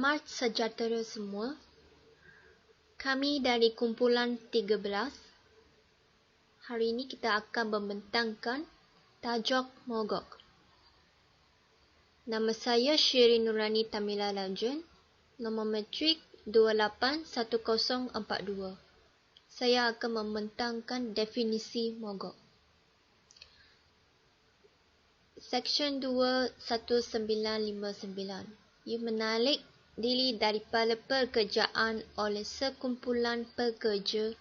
Selamat sejahtera semua. Kami dari kumpulan 13. Hari ini kita akan membentangkan tajuk mogok. Nama saya Syirin Nurani Tamila Lanjun, nombor metrik 281042. Saya akan membentangkan definisi mogok. Seksyen 2 1959. Ia menarik diri daripada pekerjaan oleh sekumpulan pekerja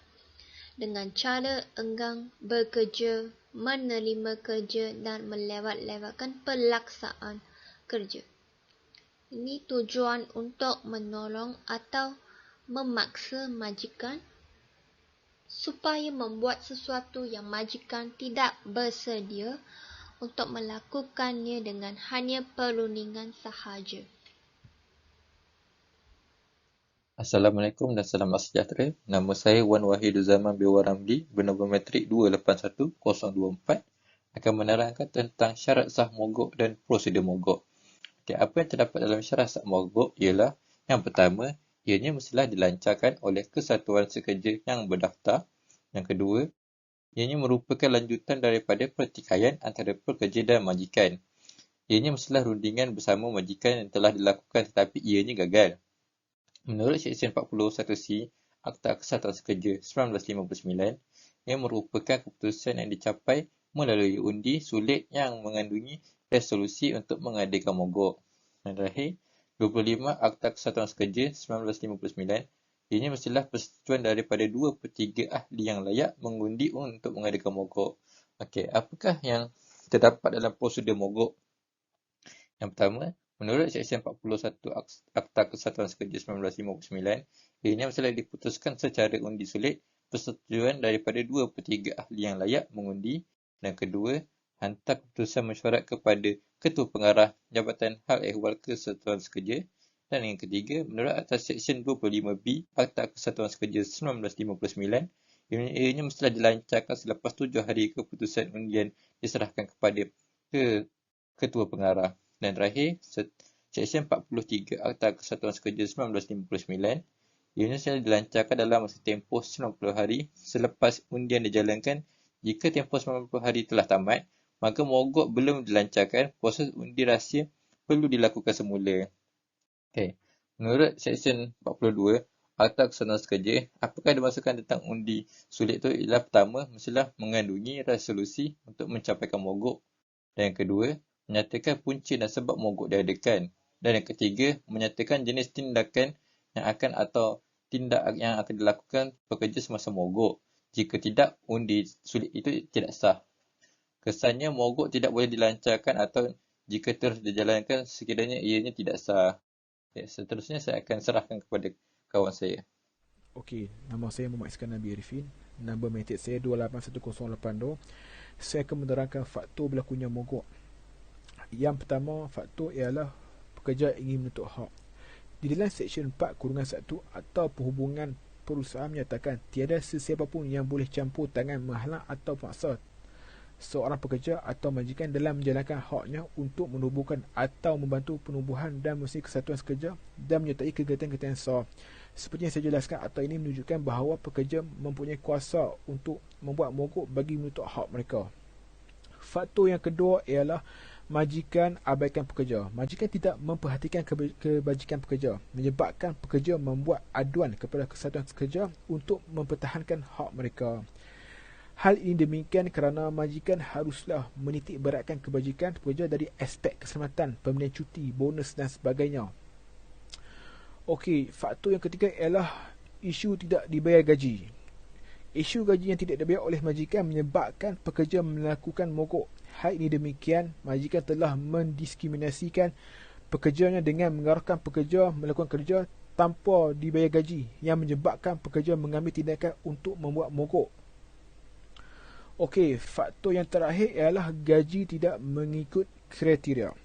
dengan cara enggan bekerja, menerima kerja dan melewat-lewatkan pelaksanaan kerja. Ini tujuan untuk menolong atau memaksa majikan supaya membuat sesuatu yang majikan tidak bersedia untuk melakukannya dengan hanya perundingan sahaja. Assalamualaikum dan selamat sejahtera. Nama saya Wan Wahidul Zaman Biwa Ramli bernombor metrik 281024 akan menerangkan tentang syarat sah mogok dan prosedur mogok. Apa yang terdapat dalam syarat sah mogok ialah yang pertama, ianya mestilah dilancarkan oleh kesatuan sekerja yang berdaftar. Yang kedua, ianya merupakan lanjutan daripada pertikaian antara pekerja dan majikan. Ianya mestilah rundingan bersama majikan yang telah dilakukan tetapi ianya gagal. Menurut Seksyen 41C Akta Kesatuan Sekerja 1959, ia merupakan keputusan yang dicapai melalui undi sulit yang mengandungi resolusi untuk mengadakan mogok. Dan terakhir, 25 Akta Kesatuan Sekerja 1959, ianya mestilah persetujuan daripada 2/3 ahli yang layak mengundi untuk mengadakan mogok. Okey, apakah yang terdapat dalam prosedur mogok? Yang pertama, menurut Seksyen 41 Akta Kesatuan Sekerja 1959, ianya mestilah diputuskan secara undi sulit persetujuan daripada 2/3 ahli yang layak mengundi. Dan kedua, hantar keputusan mesyuarat kepada Ketua Pengarah Jabatan Hal Ehwal Kesatuan Sekerja. Dan yang ketiga, menurut atas Seksyen 25B Akta Kesatuan Sekerja 1959, ianya mestilah dilancarkan selepas 7 hari keputusan undian diserahkan kepada Ketua Pengarah. Dan terakhir, Seksyen 43 Akta Kesatuan Sekerja 1959, ianya mestilah dilancarkan dalam masa tempoh 90 hari selepas undian dijalankan. Jika tempoh 90 hari telah tamat, maka mogok belum dilancarkan, proses undi rahsia perlu dilakukan semula. Okay. Menurut Seksyen 42 Akta Kesatuan Sekerja, apakah dimasukkan tentang undi sulit itu ialah pertama, mestilah mengandungi resolusi untuk mencapaikan mogok. Dan yang kedua, menyatakan punca dan sebab mogok diadakan. Dan yang ketiga, menyatakan jenis tindakan yang akan atau tindak yang akan dilakukan pekerja semasa mogok. Jika tidak, undi sulit itu tidak sah. Kesannya mogok tidak boleh dilancarkan atau jika terus dijalankan sekiranya ianya tidak sah. Seterusnya saya akan serahkan kepada kawan saya. Okey, nama saya Muhammad Iskandar Nabi Arifin. Nombor metrik saya 281082. Saya akan menerangkan faktor berlakunya mogok. Yang pertama, faktor ialah pekerja ingin menuntut hak. Di dalam Seksyen 4-1 atau perhubungan perusahaan menyatakan tiada sesiapa pun yang boleh campur tangan, menghalang atau memaksa seorang pekerja atau majikan dalam menjalankan haknya untuk menubuhkan atau membantu penubuhan dan mesin kesatuan sekerja dan menyertai kegiatan-kegiatan yang sah. Seperti yang saya jelaskan, atau ini menunjukkan bahawa pekerja mempunyai kuasa untuk membuat mogok bagi menuntut hak mereka. Faktor yang kedua ialah majikan abaikan pekerja. Majikan tidak memperhatikan kebajikan pekerja, menyebabkan pekerja membuat aduan kepada kesatuan sekerja untuk mempertahankan hak mereka. Hal ini demikian kerana majikan haruslah menitik beratkan kebajikan pekerja dari aspek keselamatan, pemberian cuti, bonus dan sebagainya. Okey, faktor yang ketiga ialah isu tidak dibayar gaji. Isu gaji yang tidak dibayar oleh majikan menyebabkan pekerja melakukan mogok. Hal ini demikian, majikan telah mendiskriminasikan pekerjanya dengan mengarahkan pekerja melakukan kerja tanpa dibayar gaji yang menyebabkan pekerja mengambil tindakan untuk membuat mogok. Okey, faktor yang terakhir ialah gaji tidak mengikut kriteria.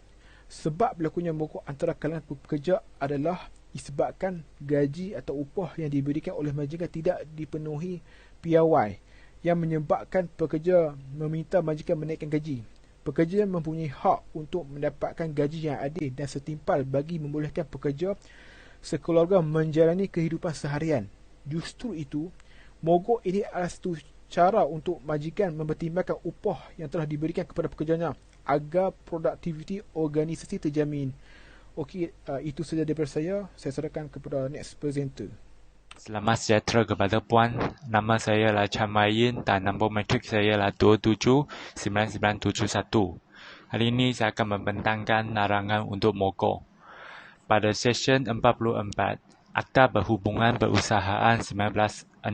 Sebab berlakunya mogok antara kalangan pekerja adalah disebabkan gaji atau upah yang diberikan oleh majikan tidak dipenuhi piawai, yang menyebabkan pekerja meminta majikan menaikkan gaji. Pekerja mempunyai hak untuk mendapatkan gaji yang adil dan setimpal bagi membolehkan pekerja sekeluarga menjalani kehidupan seharian. Justru itu, mogok ini adalah satu cara untuk majikan mempertimbangkan upah yang telah diberikan kepada pekerjanya agar produktiviti organisasi terjamin. Okey, itu saja daripada saya. Saya serahkan kepada next presenter. Selamat sejahtera kepada Puan. Nama saya adalah Chan Mayin dan nombor matrik saya adalah 279971. Hari ini saya akan membentangkan larangan untuk mogok. Pada session 44, Akta Berhubungan Perusahaan 1967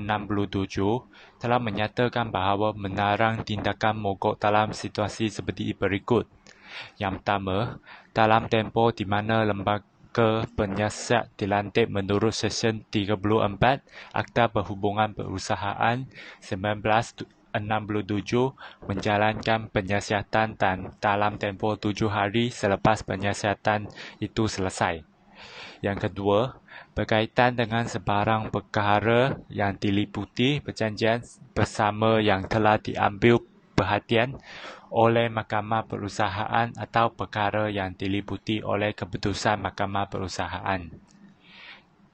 telah menyatakan bahawa melarang tindakan mogok dalam situasi seperti berikut. Yang pertama, dalam tempoh di mana lembaga penyiasat dilantik menurut Seksyen 34 Akta Berhubungan Perusahaan 1967 menjalankan penyiasatan dan dalam tempoh 7 hari selepas penyiasatan itu selesai. Yang kedua, berkaitan dengan sebarang perkara yang diliputi perjanjian bersama yang telah diambil perhatian oleh Mahkamah Perusahaan atau perkara yang diliputi oleh keputusan Mahkamah Perusahaan.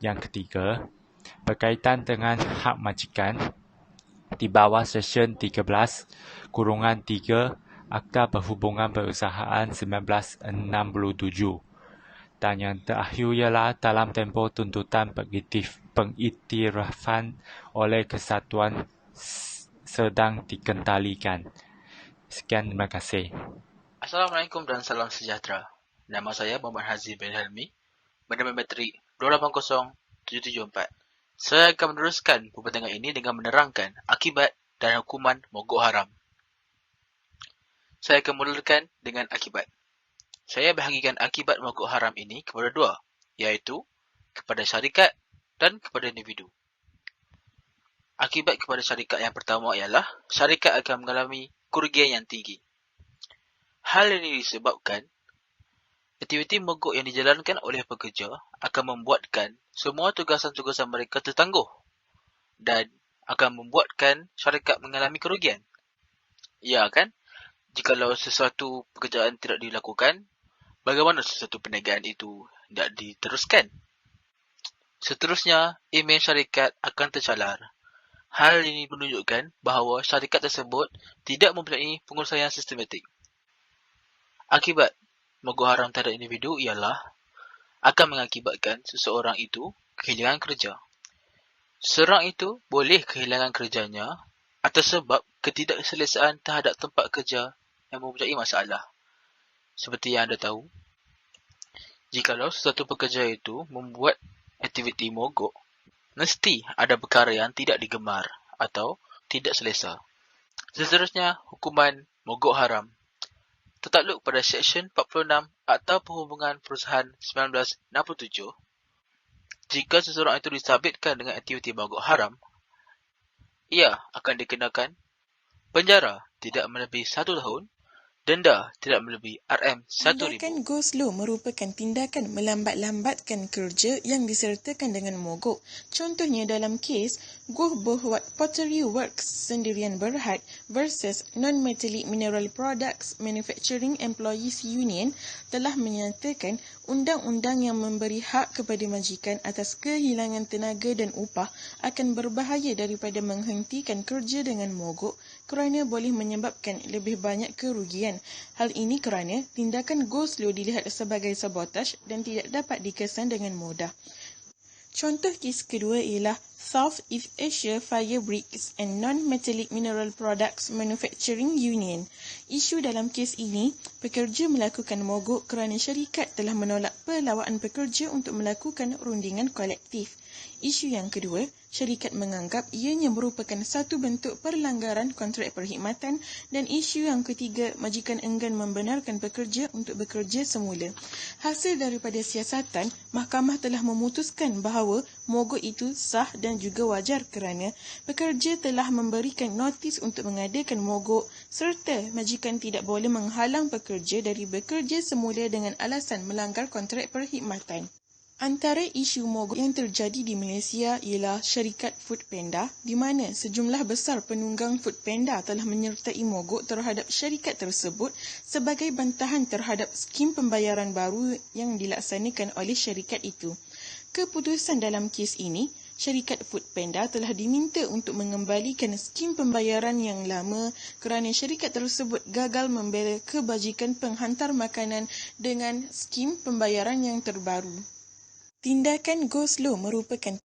Yang ketiga, berkaitan dengan hak majikan di bawah Seksyen 13-3 Akta Berhubungan Perusahaan 1967. Dan yang terakhir ialah dalam tempoh tuntutan pengiktirafan oleh kesatuan sedang dikendalikan. Sekian, terima kasih. Assalamualaikum dan salam sejahtera. Nama saya Muhammad Hazi bin Helmi, bernama metrik 280774. Saya akan meneruskan pembentangan ini dengan menerangkan akibat dan hukuman mogok haram. Saya akan mulakan dengan akibat. Saya bahagikan akibat mogok haram ini kepada dua, iaitu kepada syarikat dan kepada individu. Akibat kepada syarikat yang pertama ialah syarikat akan mengalami kerugian yang tinggi. Hal ini disebabkan aktiviti mogok yang dijalankan oleh pekerja akan membuatkan semua tugasan-tugasan mereka tertangguh dan akan membuatkan syarikat mengalami kerugian. Ya kan? Jikalau sesuatu pekerjaan tidak dilakukan, bagaimana sesuatu perniagaan itu tidak diteruskan? Seterusnya, email syarikat akan tercalar. Hal ini menunjukkan bahawa syarikat tersebut tidak mempunyai pengurusan yang sistematik. Akibat mogok haram terhadap individu ialah akan mengakibatkan seseorang itu kehilangan kerja. Seseorang itu boleh kehilangan kerjanya atas sebab ketidakselesaan terhadap tempat kerja yang mempunyai masalah. Seperti yang anda tahu, jikalau sesuatu pekerja itu membuat aktiviti mogok, mesti ada perkara yang tidak digemar atau tidak selesa. Seterusnya, hukuman mogok haram tertakluk pada Seksyen 46 Akta Perhubungan Perusahaan 1967. Jika seseorang itu disabitkan dengan aktiviti mogok haram, ia akan dikenakan penjara tidak melebihi 1 tahun, denda tidak melebihi RM1,000. Tindakan go slow merupakan tindakan melambat-lambatkan kerja yang disertakan dengan mogok. Contohnya dalam kes Goh Bohwat Pottery Works Sendirian Berhad versus Non-Metallic Mineral Products Manufacturing Employees Union telah menyatakan undang-undang yang memberi hak kepada majikan atas kehilangan tenaga dan upah akan berbahaya daripada menghentikan kerja dengan mogok kerana boleh menyebabkan lebih banyak kerugian. Hal ini kerana tindakan go slow dilihat sebagai sabotaj dan tidak dapat dikesan dengan mudah. Contoh kes kedua ialah South East Asia Fire Bricks and Non-Metallic Mineral Products Manufacturing Union. Isu dalam kes ini, pekerja melakukan mogok kerana syarikat telah menolak perlawanan pekerja untuk melakukan rundingan kolektif. Isu yang kedua, syarikat menganggap ianya merupakan satu bentuk perlanggaran kontrak perkhidmatan, dan isu yang ketiga, majikan enggan membenarkan pekerja untuk bekerja semula. Hasil daripada siasatan, mahkamah telah memutuskan bahawa mogok itu sah dan juga wajar kerana pekerja telah memberikan notis untuk mengadakan mogok serta majikan tidak boleh menghalang pekerja dari bekerja semula dengan alasan melanggar kontrak perkhidmatan. Antara isu mogok yang terjadi di Malaysia ialah syarikat Foodpanda, di mana sejumlah besar penunggang Foodpanda telah menyertai mogok terhadap syarikat tersebut sebagai bantahan terhadap skim pembayaran baru yang dilaksanakan oleh syarikat itu. Keputusan dalam kes ini, syarikat Foodpanda telah diminta untuk mengembalikan skim pembayaran yang lama kerana syarikat tersebut gagal membela kebajikan penghantar makanan dengan skim pembayaran yang terbaru. Tindakan go slow merupakan